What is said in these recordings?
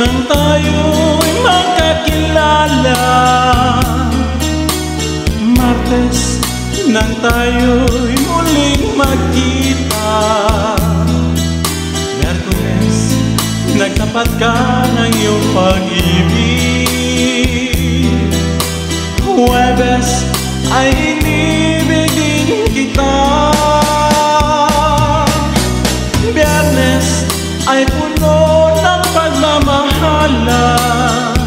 nang tayo'y magkakilala, Martes nang tayo'y muling magkita, Miyerkules nagtapat ka ng iyong pag-ibig, Huwebes ay inibigin kita, Biyernes ay puno ng pagmamahalan,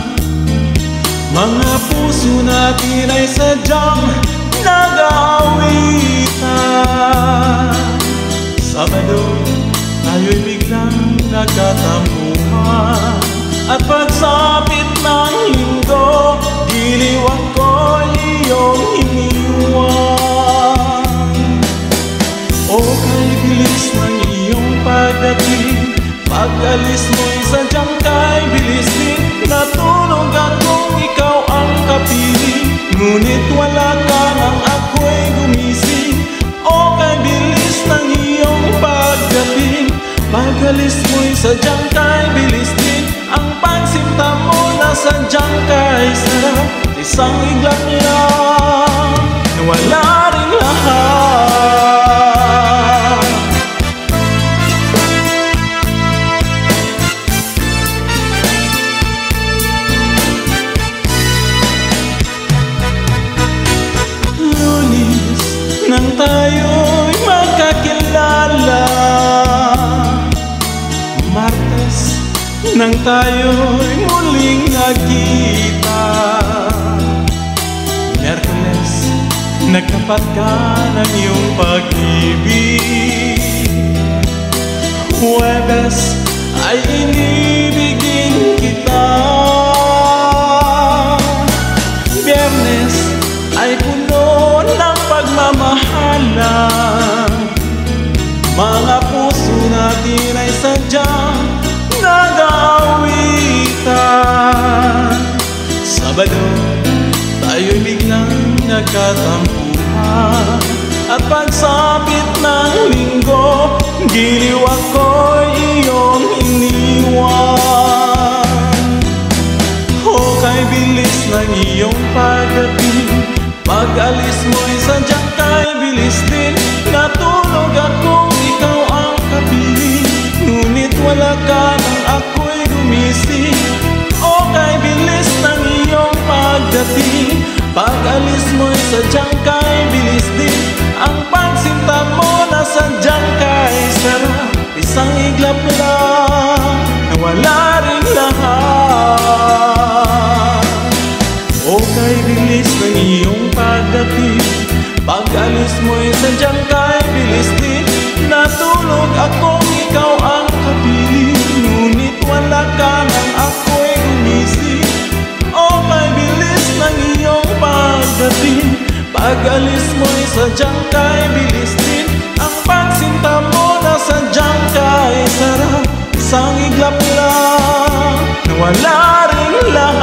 mga puso natin ay sadyang nag-aawitan. Sabado, tayo'y biglang nagkatampuhan, at pagsapit ng Linggo, giliw ako'y iyong iniwan. O kay bilis ng iyong pagdating, pag-alis mo'y sadyang kay bilis din. Natulog akong ikaw ang kapiling, ngunit wala ka nang ako'y gumising. O kay bilis ng iyong pagdating, pag-alis mo'y sadyang kay bilis din. Ang pagsinta mo na sadyang kay sarap, isang iglap lang na wala rin lahat. Lunes nang tayo'y magkakilala, Martes nang tayo'y muling nagkita, Miyerkules nagtapat ka ng iyong pag-ibig, Huwebes ay inibigin kita, Biyernes ay puno ng pagmamahalan, mga puso natin ay sadyang nag-aawitan. Sabado, tayo'y biglang nagkatampuhan, at pagsapit ng Linggo, giliw ako'y iyong iniwan. O kay bilis ng iyong pagdating, pag-alis mo'y sadyang kay bilis din. Natulog akong ikaw ang kapiling, ngunit wala ka nang ako'y gumising. O kay bilis ng iyong pagdating, pag-alis mo'y sadyang kay bilis din. Ang pagsinta mo na sadyang kay sarap, isang iglap lang na wala rin lahat. O kay bilis ng iyong pagdating, pag-alis mo'y sadyang kay bilis din. Natulog akong ikaw ang kapiling, ngunit wala ka nang ako'y gumising. O kay bilis ng iyong pagdating, pag-alis mo'y sadyang kay bilis din. Ang pagsinta mo na sadyang kay sarap, isang iglap lang na wala rin lahat.